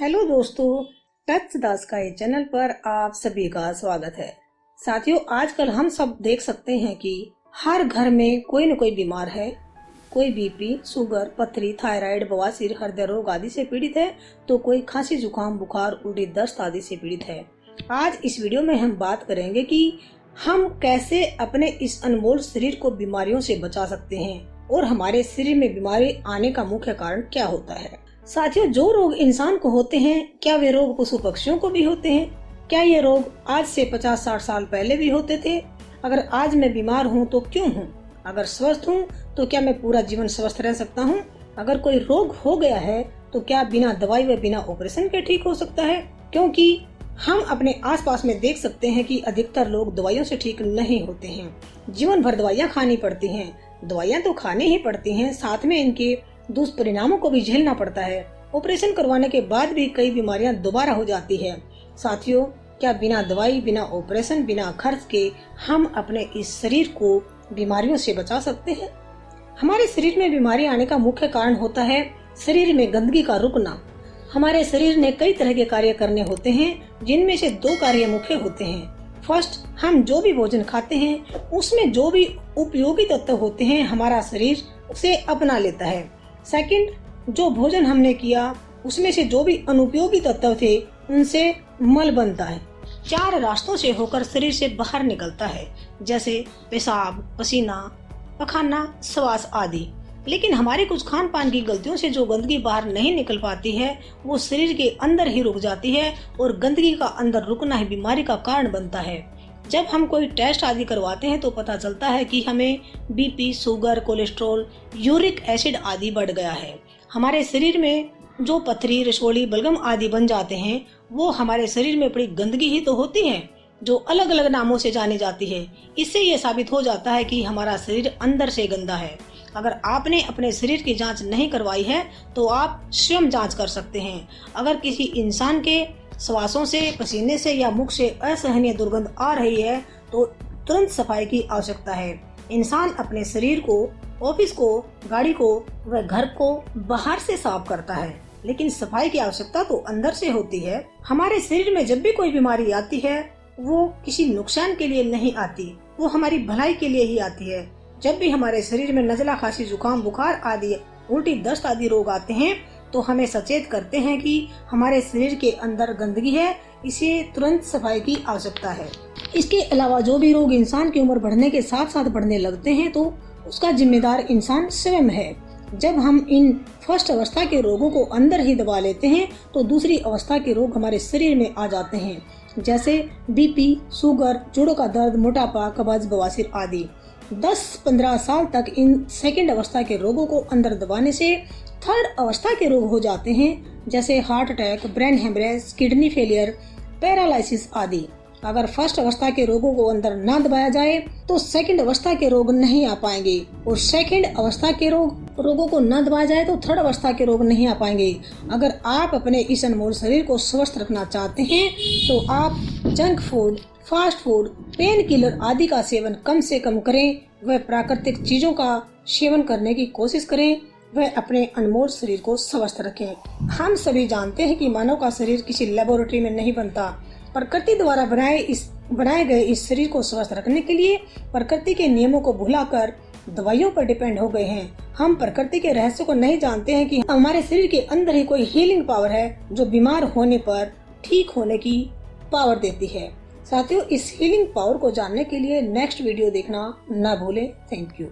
Hello दोस्तों, touch the sky channel पर आप सभी का स्वागत है। साथियों, आजकल हम सब देख सकते हैं कि हर घर में कोई न कोई बीमार है। कोई बीपी, शुगर, पथरी, थायराइड, बवासीर, हृदय रोग आदि से पीड़ित है, तो कोई खांसी, जुकाम, बुखार, उल्टी, दस्त आदि से पीड़ित है। आज इस वीडियो में हम बात करेंगे कि हम कैसे अपने इस अनमोल शरीर को बीमारियों से बचा सकते हैं और हमारे शरीर में बीमारी आने का मुख्य कारण क्या होता है। साथियों, जो रोग इंसान को होते हैं, क्या वे रोग पशु पक्षियों को भी होते हैं? क्या ये रोग आज से 50-60 साल पहले भी होते थे? अगर आज मैं बीमार हूँ तो क्यों हूँ? अगर स्वस्थ हूँ तो क्या मैं पूरा जीवन स्वस्थ रह सकता हूँ? अगर कोई रोग हो गया है तो क्या बिना दवाई व बिना ऑपरेशन के ठीक हो सकता है? क्योंकि हम अपने आसपास में देख सकते हैं कि अधिकतर लोग दवाइयों से ठीक नहीं होते हैं। जीवन भर दवाइयाँ खानी पड़ती हैं। दवाइयाँ तो खानी ही पड़ती हैं, साथ में इनके दुष्परिणामों को भी झेलना पड़ता है। ऑपरेशन करवाने के बाद भी कई बीमारियां दोबारा हो जाती है। साथियों, क्या बिना दवाई, बिना ऑपरेशन, बिना खर्च के हम अपने इस शरीर को बीमारियों से बचा सकते हैं? हमारे शरीर में बीमारी आने का मुख्य कारण होता है शरीर में गंदगी का रुकना। हमारे शरीर ने कई तरह के कार्य करने होते हैं, जिनमें से 2 कार्य मुख्य होते हैं। फर्स्ट, हम जो भी भोजन खाते हैं उसमें जो भी उपयोगी तत्व होते हैं हमारा शरीर उसे अपना लेता है। सेकंड, जो भोजन हमने किया उसमें से जो भी अनुपयोगी तत्व थे उनसे मल बनता है। 4 रास्तों से होकर शरीर से बाहर निकलता है, जैसे पेशाब, पसीना, पखाना, श्वास आदि। लेकिन हमारे कुछ खान पान की गलतियों से जो गंदगी बाहर नहीं निकल पाती है वो शरीर के अंदर ही रुक जाती है, और गंदगी का अंदर रुकना ही बीमारी का कारण बनता है। जब हम कोई टेस्ट आदि करवाते हैं तो पता चलता है कि हमें BP, sugar, cholesterol, uric acid आदि बढ़ गया है। हमारे शरीर में जो पथरी, रसौली, बलगम आदि बन जाते हैं वो हमारे शरीर में पड़ी गंदगी ही तो होती है, जो अलग अलग नामों से जानी जाती है। इससे ये साबित हो जाता है कि हमारा शरीर अंदर से गंदा है। अगर आपने अपने शरीर की जांच नहीं करवाई है तो आप स्वयं जांच कर सकते हैं। अगर किसी इंसान के श्वासों से, पसीने से या मुख से असहनीय दुर्गंध आ रही है तो तुरंत सफाई की आवश्यकता है। इंसान अपने शरीर को, ऑफिस को, गाड़ी को व घर को बाहर से साफ करता है, लेकिन सफाई की आवश्यकता तो अंदर से होती है। हमारे शरीर में जब भी कोई बीमारी आती है वो किसी नुकसान के लिए नहीं आती, वो हमारी भलाई के लिए ही आती है। जब भी हमारे शरीर में नज़ला, खांसी, जुकाम, बुखार आदि, उल्टी, दस्त आदि रोग आते हैं तो हमें सचेत करते हैं कि हमारे शरीर के अंदर गंदगी है, इसे तुरंत सफाई की आवश्यकता है। इसके अलावा जो भी रोग इंसान की उम्र बढ़ने के साथ साथ बढ़ने लगते हैं तो उसका जिम्मेदार इंसान स्वयं है। जब हम इन फर्स्ट अवस्था के रोगों को अंदर ही दबा लेते हैं तो दूसरी अवस्था के रोग हमारे शरीर में आ जाते हैं, जैसे बीपी, शुगर, जोड़ों का दर्द, मोटापा, कब्ज, बवासीर आदि। 10-15 साल तक इन सेकंड अवस्था के रोगों को अंदर दबाने से थर्ड अवस्था के रोग हो जाते हैं, जैसे heart attack, brain haemorrhage, kidney failure, paralysis आदि। अगर फर्स्ट अवस्था के रोगों को अंदर ना दबाया जाए तो सेकंड अवस्था के रोग नहीं आ पाएंगे, और सेकंड अवस्था के रोगों को न दबाया जाए तो थर्ड अवस्था के रोग नहीं आ पाएंगे। अगर आप अपने इस अनमोल शरीर को स्वस्थ रखना चाहते हैं तो आप junk food, fast food, pain killer आदि का सेवन कम से कम करें, वह प्राकृतिक चीजों का सेवन करने की कोशिश करें, वह अपने अनमोल शरीर को स्वस्थ रखें। हम सभी जानते हैं कि मानव का शरीर किसी लेबोरेटरी में नहीं बनता। प्रकृति द्वारा बनाए गए इस शरीर को स्वस्थ रखने के लिए प्रकृति के नियमों को भुलाकर दवाइयों पर डिपेंड हो गए हैं। हम प्रकृति के रहस्य को नहीं जानते हैं कि हमारे शरीर के अंदर ही कोई हीलिंग पावर है जो बीमार होने पर ठीक होने की पावर देती है। साथियों, इस हीलिंग पावर को जानने के लिए नेक्स्ट वीडियो देखना ना भूलें। Thank you.